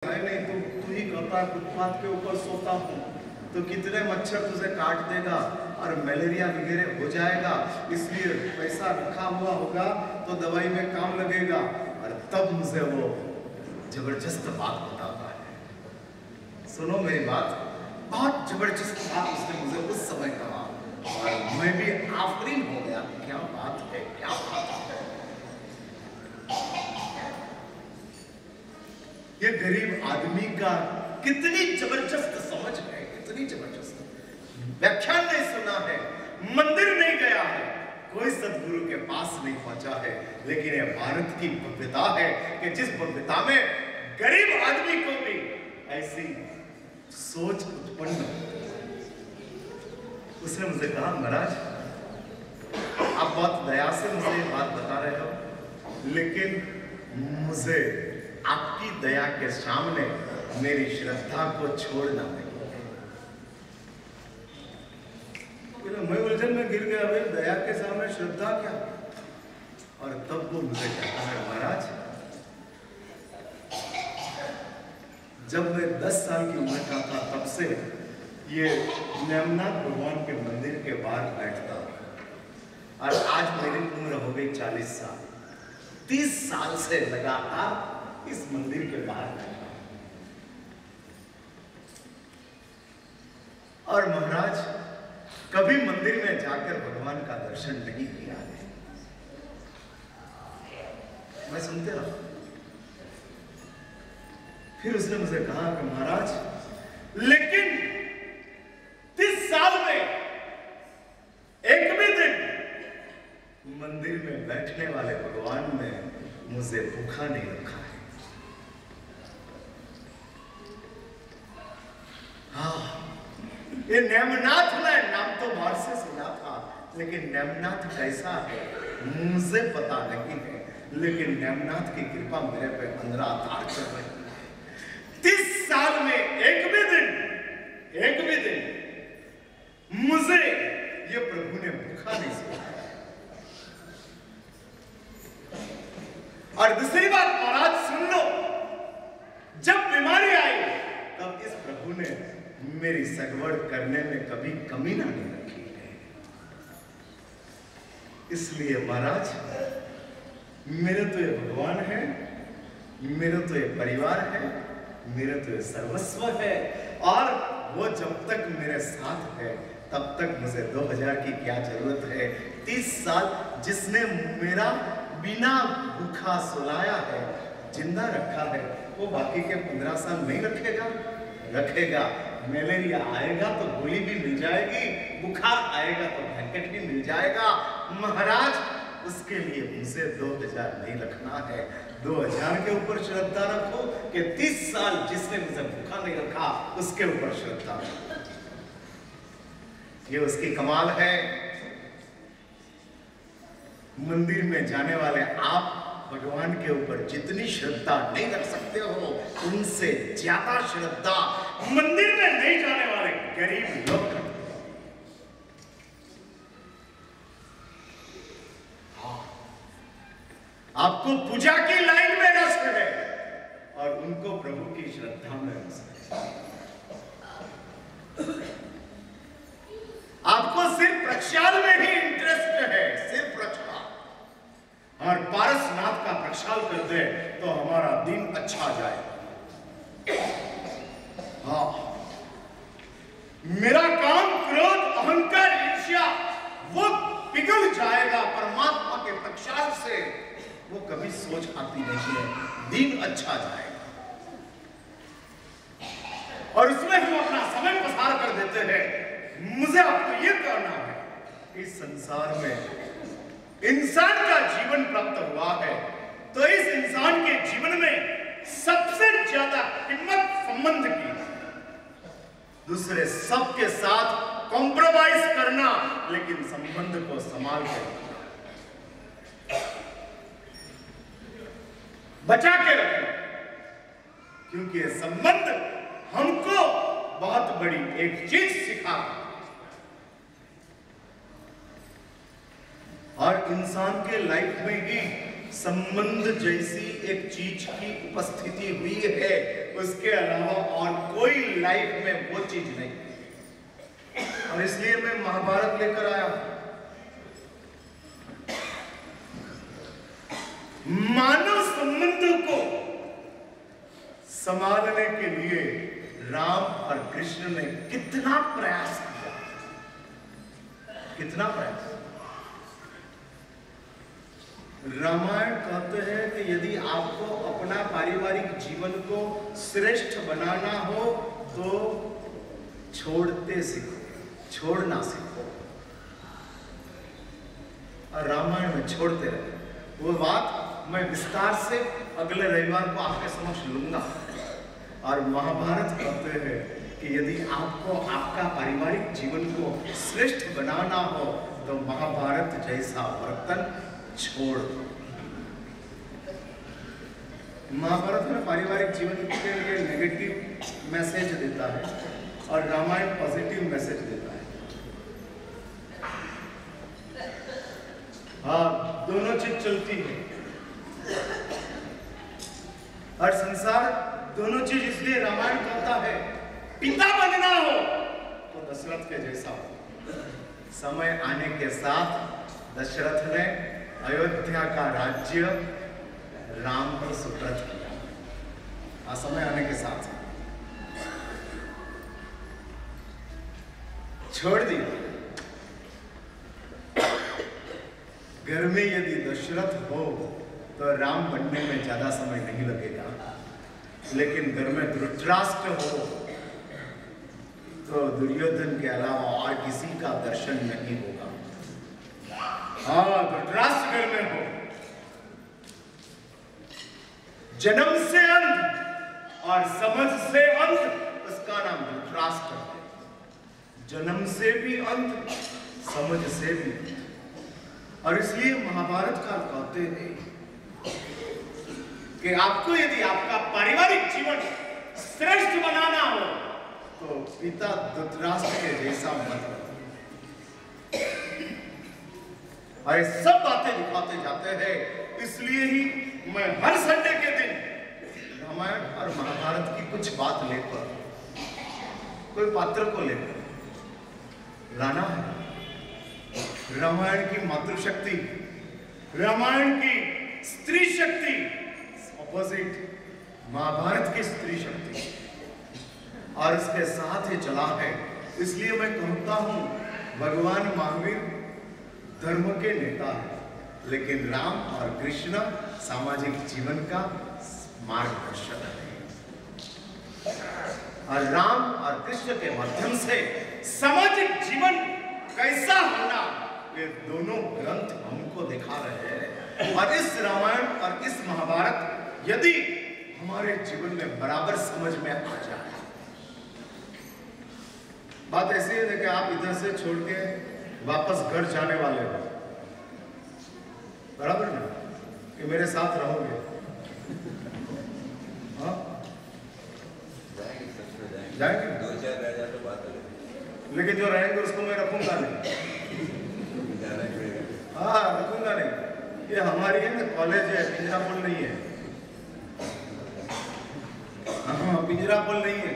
नहीं तू ही कहता फुटपाथ के ऊपर सोता हूँ तो कितने मच्छर तुझे काट देगा और मलेरिया वगैरह हो जाएगा, इसलिए पैसा रखा हुआ होगा तो दवाई में काम लगेगा। और तब मुझे वो जबरदस्त बात बताता है। सुनो मेरी बात, बहुत जबरदस्त बात उसने मुझे उस समय कहा और मैं भी आफरीन हो गया। क्या बात है, क्या बात है। ये गरीब आदमी का कितनी जबरदस्त समझ है, कितनी जबरदस्त। व्याख्यान नहीं सुना है, मंदिर नहीं गया है, कोई सदगुरु के पास नहीं पहुंचा है, लेकिन ये भारत की भव्यता है कि जिस भव्यता में गरीब आदमी को भी ऐसी सोच उत्पन्न। उसने मुझे कहा, महाराज आप बहुत दया से मुझे ये बात बता रहे हो, लेकिन मुझे आपकी दया के सामने मेरी श्रद्धा को छोड़ना नहीं। मैं उलझन में गिर गया, भाई दया के सामने श्रद्धा क्या। और तब वो मुझे कहता है, महाराज जब मैं 10 साल की उम्र का था तब से ये नेमनाथ भगवान के मंदिर के बाहर बैठता और आज मेरी उम्र हो गई 40 साल। 30 साल से लगातार इस मंदिर के बाहर बैठा। और महाराज कभी मंदिर में जाकर भगवान का दर्शन नहीं किया है। मैं सुनते रहा। फिर उसने मुझे कहा कि महाराज लेकिन 30 साल में एक भी दिन मंदिर में बैठने वाले भगवान ने मुझे भूखा नहीं रखा है। हाँ, ये नेमनाथ ने नाम तो बाहर से सुना था, लेकिन नेमनाथ कैसा है मुझे पता नहीं है, लेकिन नेमनाथ की कृपा मेरे पे 15 अवतार कर रही है। 30 साल में एक भी दिन मुझे ये प्रभु ने भूखा नहीं सुना। और दूसरी बात महाराज सुन लो, जब बीमारी आई तब इस प्रभु ने मेरी सगवड़ करने में कभी कमी ना नहीं रखी है। इसलिए महाराज मेरे तो ये भगवान है, मेरे तो ये परिवार है, मेरे तो ये सर्वस्व है, और वो जब तक मेरे साथ है तब तक मुझे 2000 की क्या जरूरत है। 30 साल जिसने मेरा बिना भूखा सुलाया है, जिंदा रखा है, वो बाकी के 15 साल नहीं रखेगा। मलेरिया आएगा तो गोली भी मिल जाएगी, बुखार आएगा तो ब्लैंकेट भी मिल जाएगा। महाराज उसके लिए मुझे 2000 नहीं रखना है। 2000 के ऊपर श्रद्धा रखो कि 30 साल जिसने मुझे भूखा नहीं रखा उसके ऊपर श्रद्धा रखो। ये उसकी कमाल है। मंदिर में जाने वाले आप भगवान के ऊपर जितनी श्रद्धा नहीं रख सकते हो, उनसे ज्यादा श्रद्धा मंदिर में नहीं जाने वाले गरीब लोग रखते हैं। हाँ, आपको पूजा की लाइन में रस है और उनको प्रभु की श्रद्धा में रस है। आपको सिर्फ प्रक्षाल में ही इंटरेस्ट है, सिर्फ प्रक्षाल, और पारसनाथ का प्रक्षाल कर दे तो हमारा दिन अच्छा जाए। हाँ, मेरा काम, क्रोध, अहंकार, ईर्ष्या वो पिघल जाएगा परमात्मा के प्रक्षाल से। वो कभी सोच आती नहीं है, दिन अच्छा जाएगा। और उसमें हम अपना समय पसार कर देते हैं। मुझे आपको ये कहना है, इस संसार में इंसान का जीवन प्राप्त हुआ है तो इस इंसान के जीवन में सबसे ज्यादा कीमत संबंध की, दूसरे सबके साथ कॉम्प्रोमाइज करना, लेकिन संबंध को संभाल के रखना, बचा के रखना, क्योंकि ये संबंध हमको बहुत बड़ी एक चीज सिखाता। और इंसान के लाइफ में ही संबंध जैसी एक चीज की उपस्थिति हुई है, उसके अलावा और कोई लाइफ में वो चीज नहीं। और इसलिए मैं महाभारत लेकर आया हूं। मानव संबंधों को संभालने के लिए राम और कृष्ण ने कितना प्रयास किया, कितना प्रयास। रामायण कहते हैं कि यदि आपको अपना पारिवारिक जीवन को श्रेष्ठ बनाना हो तो छोड़ते सीखो, छोड़ना सीखो। और रामायण में छोड़ते रहे। वो बात मैं विस्तार से अगले रविवार को आपके समक्ष लूंगा। और महाभारत कहते हैं कि यदि आपको आपका पारिवारिक जीवन को श्रेष्ठ बनाना हो तो महाभारत जैसा बर्तन छोड़ दो। महाभारत में पारिवारिक जीवन के लिए नेगेटिव मैसेज देता है और रामायण पॉजिटिव मैसेज देता है। हाँ, दोनों चीज चलती है। और संसार दोनों चीज इसलिए रामायण कहता है, पिता बनना हो तो दशरथ के जैसा हो। समय आने के साथ दशरथ ने अयोध्या का राज्य राम को सुपुर्द किया। समय आने के साथ छोड़ दिया। घर में यदि दशरथ हो तो राम बनने में ज्यादा समय नहीं लगेगा, लेकिन घर में धृतराष्ट्र हो तो दुर्योधन के अलावा और किसी का दर्शन नहीं होगा। हाँ, धृतराष्ट्र घर में हो, जन्म से अंत और समझ से अंत, उसका नाम धृतराष्ट्र है। जन्म से भी अंत, समझ से भी। और इसलिए महाभारत का कहते हैं कि आपको यदि आपका पारिवारिक जीवन श्रेष्ठ बनाना हो तो पिता धृतराष्ट्र के जैसा मत बनो। और ये सब बातें दिखाते जाते हैं। इसलिए ही मैं हर संडे के दिन रामायण और महाभारत की कुछ बात लेकर, कोई पात्र को लेकर लाना है। रामायण की मातृशक्ति, रामायण की स्त्री शक्ति, ऑपोजिट महाभारत की स्त्री शक्ति, और इसके साथ ही चला है। इसलिए मैं कहता हूं भगवान महावीर धर्म के नेता है, लेकिन राम और कृष्ण सामाजिक जीवन का मार्गदर्शक है। और राम और कृष्ण के माध्यम से सामाजिक जीवन कैसा होना, ये दोनों ग्रंथ हमको दिखा रहे हैं। और इस रामायण और इस महाभारत यदि हमारे जीवन में बराबर समझ में आ जाए, बात ऐसी है कि आप इधर से छोड़ के वापस घर जाने वाले हो, बराबर ना, कि मेरे साथ रहोगे। हाँ, जाएंगे, लेकिन जो रहेंगे उसको मैं रखूंगा नहीं। हाँ, रखूंगा नहीं। ये हमारी है ना, कॉलेज है, पिंजरापुल नहीं है। हाँ, पिंजरापुल नहीं है।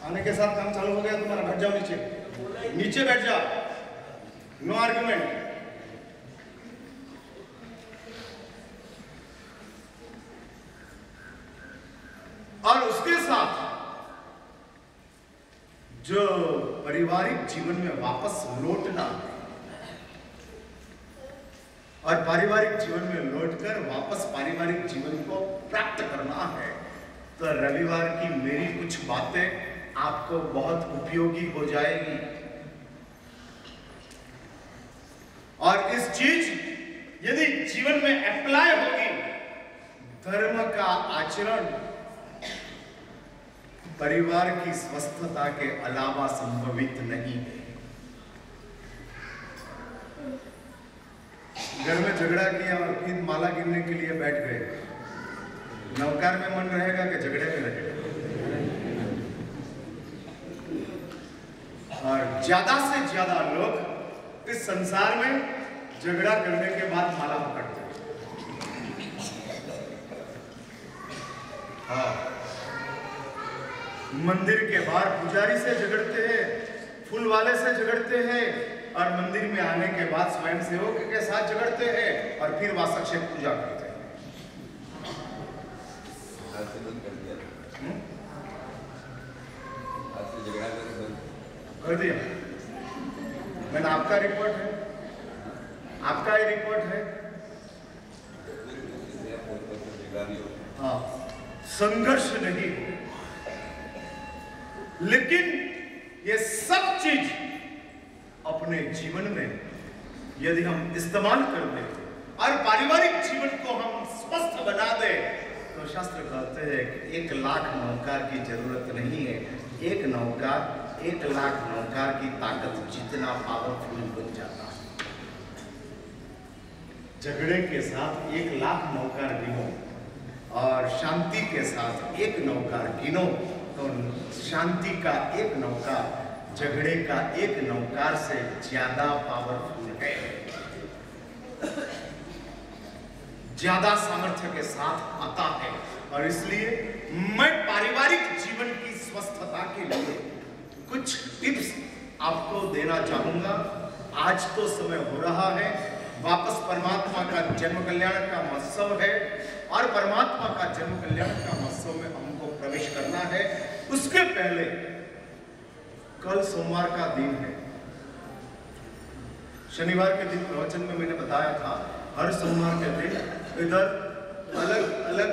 आने के साथ काम चालू हो गया तुम्हारा, बैठ जाओ नीचे, नीचे बैठ जाओ, नो आर्गुमेंट। और उसके साथ जो पारिवारिक जीवन में वापस लौटना और पारिवारिक जीवन में लौटकर वापस पारिवारिक जीवन को प्राप्त करना है, तो रविवार की मेरी कुछ बातें आपको बहुत उपयोगी हो जाएगी। और इस चीज यदि जीवन में अप्लाई होगी, धर्म का आचरण परिवार की स्वस्थता के अलावा संभवित नहीं है। घर में झगड़ा किया और फिर माला गिनने के लिए बैठ गए, नौकर में मन रहेगा कि झगड़े में रहेगा। और ज्यादा से ज्यादा लोग इस संसार में झगड़ा करने के बाद माला पकड़ते हैं। हाँ, मंदिर के बाहर पुजारी से झगड़ते हैं, फूल वाले से झगड़ते हैं, और मंदिर में आने के बाद स्वयं सेवक के साथ झगड़ते हैं, और फिर वासक से पूजा करते हैं। कर दिया मैंने, आपका रिपोर्ट है, आपका ही रिपोर्ट है। हाँ, संघर्ष नहीं, लेकिन ये सब चीज अपने जीवन में यदि हम इस्तेमाल कर दें और पारिवारिक जीवन को हम स्वस्थ बना दें, तो शास्त्र कहते हैं कि 1 लाख नौकार की जरूरत नहीं है। एक नौकार 1 लाख नौकार की ताकत जितना पावरफुल बन जाता है। झगड़े के साथ 1 लाख नौकार गिनो और शांति के साथ 1 नौकार गिनो, तो शांति का 1 नौकार झगड़े का 1 नौकार से ज्यादा पावरफुल है, ज्यादा सामर्थ्य के साथ आता है। और इसलिए मैं पारिवारिक जीवन की स्वस्थता के लिए कुछ टिप्स आपको देना चाहूंगा। आज तो समय हो रहा है, वापस परमात्मा का जन्म कल्याण का महोत्सव है, और परमात्मा का जन्म कल्याण का महोत्सव में हमको प्रवेश करना है। उसके पहले कल सोमवार का दिन है। शनिवार के दिन प्रवचन में मैंने बताया था, हर सोमवार के दिन इधर अलग अलग